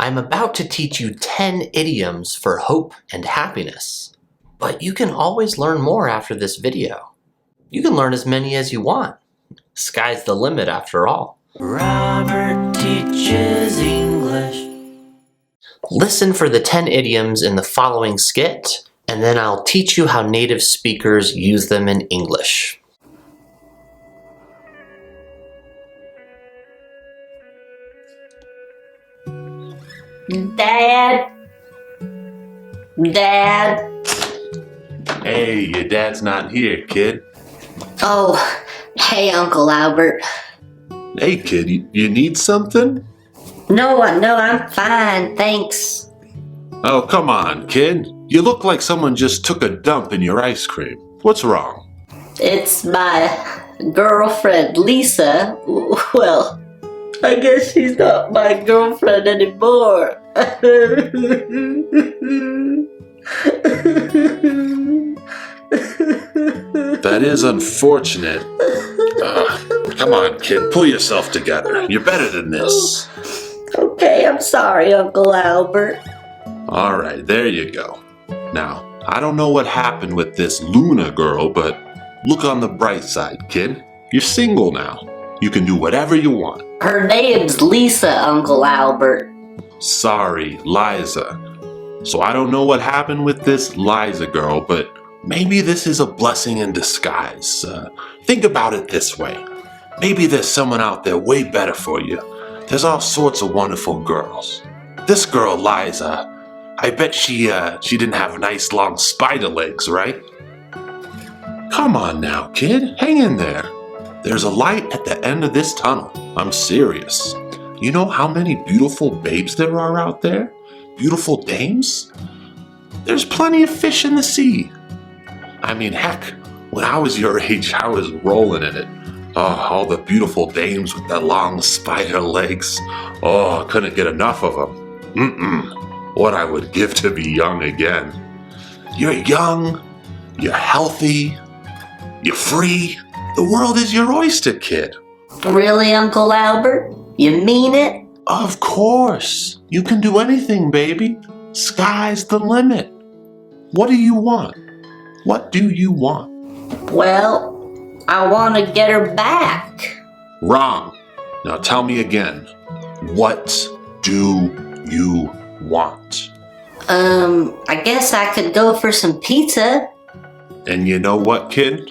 I'm about to teach you 10 idioms for hope and happiness. But you can always learn more after this video. You can learn as many as you want. Sky's the limit after all. Robert teaches English. Listen for the 10 idioms in the following skit, and then I'll teach you how native speakers use them in English. Dad. Hey, your dad's not here, kid. Oh, hey, Uncle Albert. Hey, kid, you need something? No, I'm fine, thanks. Oh, come on, kid. You look like someone just took a dump in your ice cream. What's wrong? It's my girlfriend, Lisa. Well, I guess she's not my girlfriend anymore. That is unfortunate. Come on, kid, pull yourself together. You're better than this. Okay, I'm sorry, Uncle Albert. All right, there you go. Now, I don't know what happened with this Luna girl, but look on the bright side, kid. You're single now. You can do whatever you want. Her name's Lisa, Uncle Albert. Sorry, Liza. So I don't know what happened with this Liza girl, but maybe this is a blessing in disguise. Think about it this way. Maybe there's someone out there way better for you. There's all sorts of wonderful girls. This girl, Liza, I bet she didn't have nice long spider legs, right? Come on now, kid, hang in there. There's a light at the end of this tunnel. I'm serious. You know how many beautiful babes there are out there? Beautiful dames? There's plenty of fish in the sea. I mean, heck, when I was your age, I was rolling in it. Oh, all the beautiful dames with their long spider legs. Oh, I couldn't get enough of them. What I would give to be young again. You're young, you're healthy, you're free. The world is your oyster, kid. Really, Uncle Albert? You mean it? Of course. You can do anything, baby. Sky's the limit. What do you want? What do you want? Well, I want to get her back. Wrong. Now tell me again. What do you want? I guess I could go for some pizza. And you know what, kid?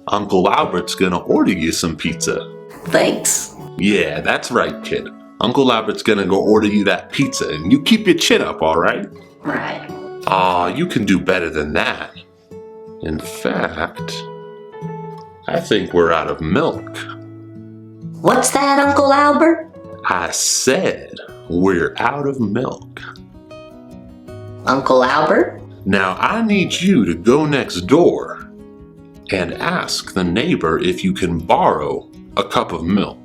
Uncle Albert's gonna order you some pizza. Thanks. Yeah, that's right, kid. Uncle Albert's gonna go order you that pizza, and you keep your chin up, all right? Right. Aw, you can do better than that. In fact, I think we're out of milk. What's that, Uncle Albert? I said we're out of milk. Uncle Albert? Now I need you to go next door and ask the neighbor if you can borrow a cup of milk.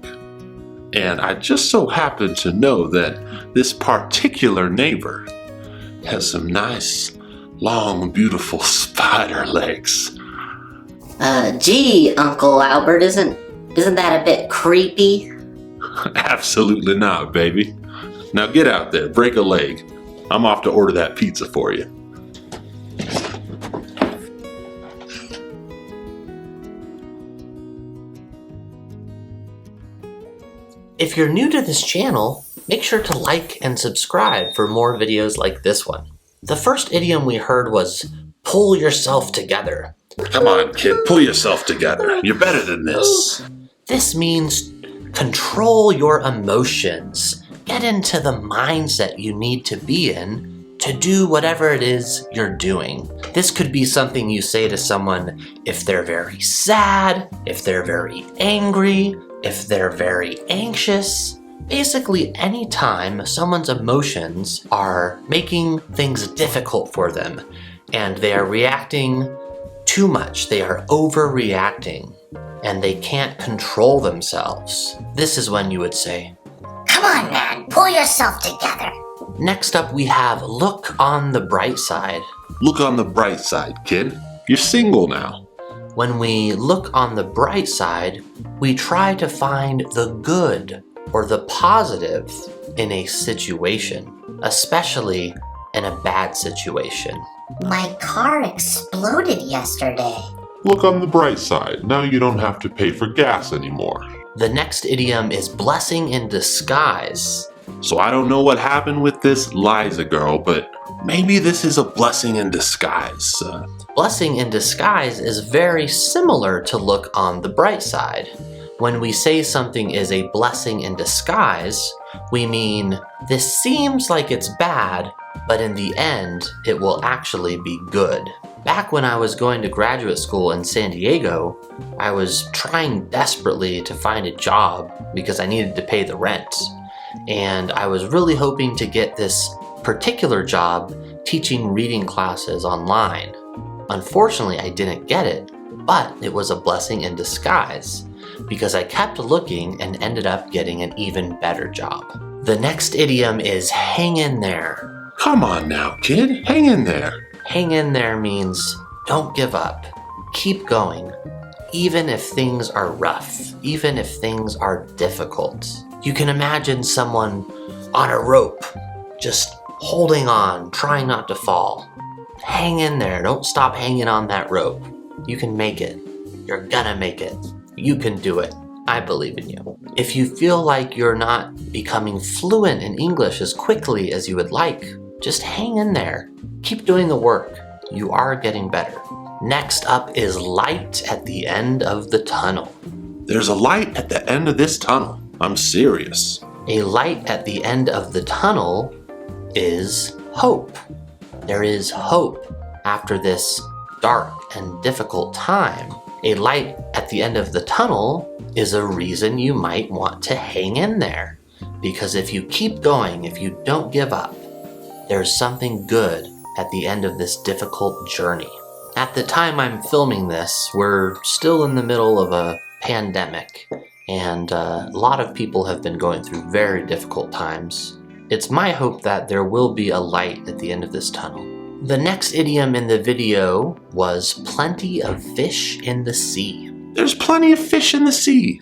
And I just so happen to know that this particular neighbor has some nice, long, beautiful spider legs. Gee, Uncle Albert, isn't that a bit creepy? Absolutely not, baby. Now get out there, break a leg. I'm off to order that pizza for you. If you're new to this channel, make sure to like and subscribe for more videos like this one. The first idiom we heard was pull yourself together. Come on, kid, pull yourself together. You're better than this. This means control your emotions. Get into the mindset you need to be in to do whatever it is you're doing. This could be something you say to someone if they're very sad, if they're very angry, if they're very anxious. Basically, anytime someone's emotions are making things difficult for them and they are reacting too much, they are overreacting, and they can't control themselves. This is when you would say, "Come on, man, pull yourself together." Next up, we have look on the bright side. Look on the bright side, kid. You're single now. When we look on the bright side, we try to find the good or the positive in a situation. especially in a bad situation. My car exploded yesterday. Look on the bright side. Now you don't have to pay for gas anymore. The next idiom is blessing in disguise. So I don't know what happened with this Liza girl, but maybe this is a blessing in disguise. Blessing in disguise is very similar to look on the bright side. When we say something is a blessing in disguise, we mean this seems like it's bad, but in the end, it will actually be good. Back when I was going to graduate school in San Diego, I was trying desperately to find a job because I needed to pay the rent. And I was really hoping to get this particular job teaching reading classes online. Unfortunately, I didn't get it, but it was a blessing in disguise because I kept looking and ended up getting an even better job. The next idiom is hang in there. Come on now, kid. Hang in there. Hang in there means don't give up. Keep going. Even if things are rough, even if things are difficult. You can imagine someone on a rope, just holding on, trying not to fall. Hang in there. Don't stop hanging on that rope. You can make it. You're gonna make it. You can do it. I believe in you. If you feel like you're not becoming fluent in English as quickly as you would like, just hang in there. Keep doing the work. You are getting better. Next up is light at the end of the tunnel. There's a light at the end of this tunnel. I'm serious. A light at the end of the tunnel is hope. There is hope after this dark and difficult time. A light at the end of the tunnel is a reason you might want to hang in there. Because if you keep going, if you don't give up, there's something good at the end of this difficult journey. At the time I'm filming this, we're still in the middle of a pandemic, and a lot of people have been going through very difficult times. It's my hope that there will be a light at the end of this tunnel. The next idiom in the video was plenty of fish in the sea. There's plenty of fish in the sea.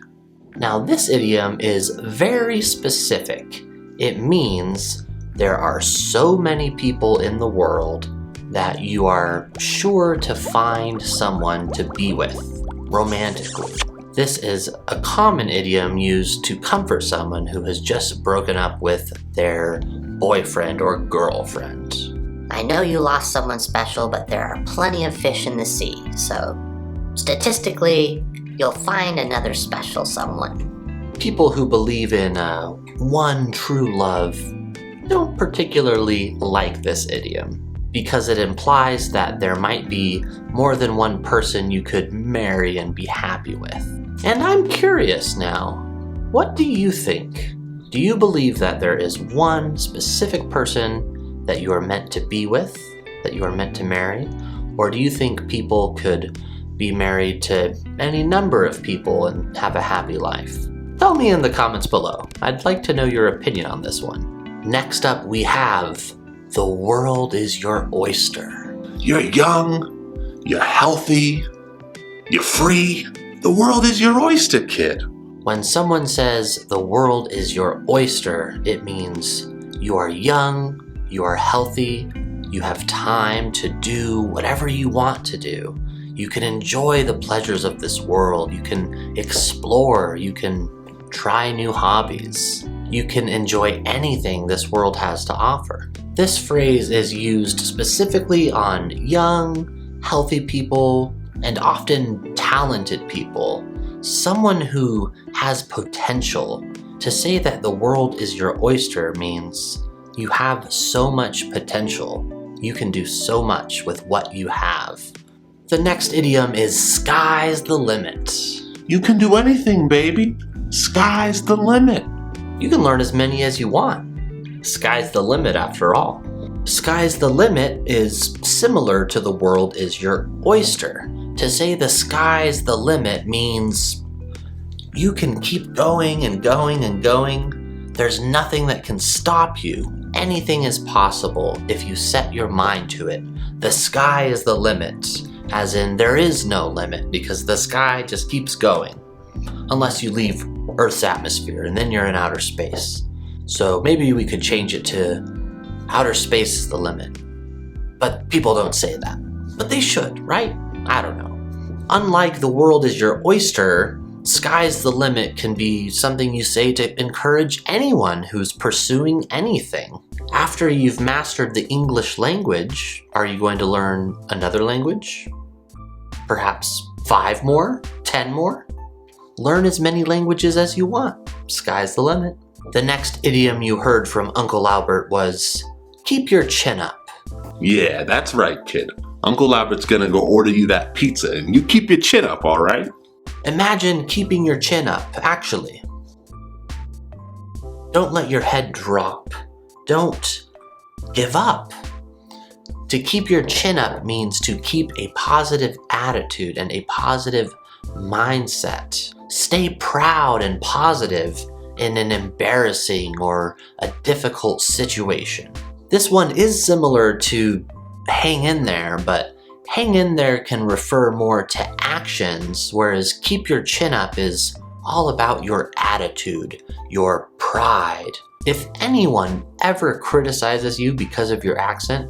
Now this idiom is very specific. It means there are so many people in the world that you are sure to find someone to be with romantically. This is a common idiom used to comfort someone who has just broken up with their boyfriend or girlfriend. I know you lost someone special, but there are plenty of fish in the sea, so statistically, you'll find another special someone. People who believe in one true love don't particularly like this idiom because it implies that there might be more than one person you could marry and be happy with. And I'm curious now, what do you think? Do you believe that there is one specific person that you are meant to be with, that you are meant to marry? Or do you think people could be married to any number of people and have a happy life? Tell me in the comments below. I'd like to know your opinion on this one. Next up, we have the world is your oyster. You're young, you're healthy, you're free. The world is your oyster, kid. When someone says the world is your oyster, it means you are young, you are healthy, you have time to do whatever you want to do. You can enjoy the pleasures of this world. You can explore. You can try new hobbies. You can enjoy anything this world has to offer. This phrase is used specifically on young, healthy people, and often talented people. Someone who has potential. To say that the world is your oyster means you have so much potential. You can do so much with what you have. The next idiom is sky's the limit. You can do anything, baby. Sky's the limit. You can learn as many as you want. Sky's the limit after all. Sky's the limit is similar to the world is your oyster. To say the sky's the limit means you can keep going and going and going. There's nothing that can stop you. Anything is possible if you set your mind to it. The sky is the limit, as in there is no limit because the sky just keeps going. Unless you leave Earth's atmosphere and then you're in outer space. So maybe we could change it to Outer space is the limit. But people don't say that. But they should, right? I don't know. Unlike the world is your oyster, sky's the limit can be something you say to encourage anyone who's pursuing anything. After you've mastered the English language, are you going to learn another language? Perhaps 5 more? 10 more? Learn as many languages as you want. Sky's the limit. The next idiom you heard from Uncle Albert was, keep your chin up. Yeah, that's right, kid. Uncle Albert's gonna go order you that pizza, and you keep your chin up, all right? Imagine keeping your chin up, actually. Don't let your head drop. Don't give up. To keep your chin up means to keep a positive attitude and a positive mindset. Stay proud and positive in an embarrassing or a difficult situation. This one is similar to hang in there, but hang in there can refer more to actions, whereas keep your chin up is all about your attitude, your pride. If anyone ever criticizes you because of your accent,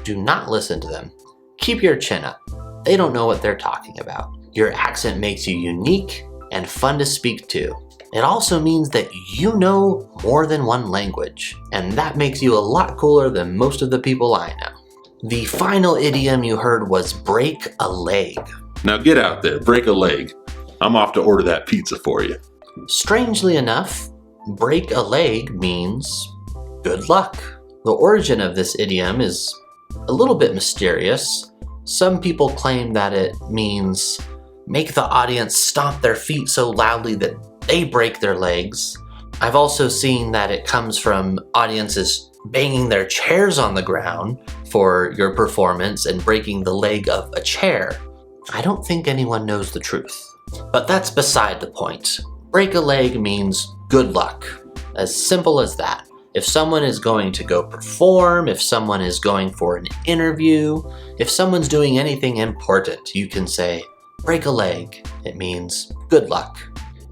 do not listen to them. Keep your chin up. They don't know what they're talking about. Your accent makes you unique and fun to speak to. It also means that you know more than one language, and that makes you a lot cooler than most of the people I know. The final idiom you heard was break a leg. Now get out there, break a leg. I'm off to order that pizza for you. Strangely enough, break a leg means good luck. The origin of this idiom is a little bit mysterious. Some people claim that it means make the audience stomp their feet so loudly that they break their legs. I've also seen that it comes from audiences banging their chairs on the ground for your performance and breaking the leg of a chair. I don't think anyone knows the truth. But that's beside the point. Break a leg means good luck. As simple as that. If someone is going to go perform, if someone is going for an interview, if someone's doing anything important, you can say, break a leg. It means good luck.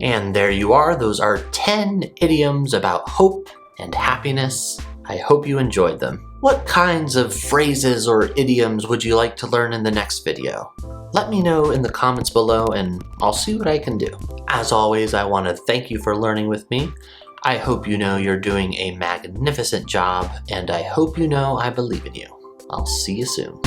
And there you are. Those are 10 idioms about hope and happiness. I hope you enjoyed them. What kinds of phrases or idioms would you like to learn in the next video? Let me know in the comments below and I'll see what I can do. As always, I want to thank you for learning with me. I hope you know you're doing a magnificent job, and I hope you know I believe in you. I'll see you soon.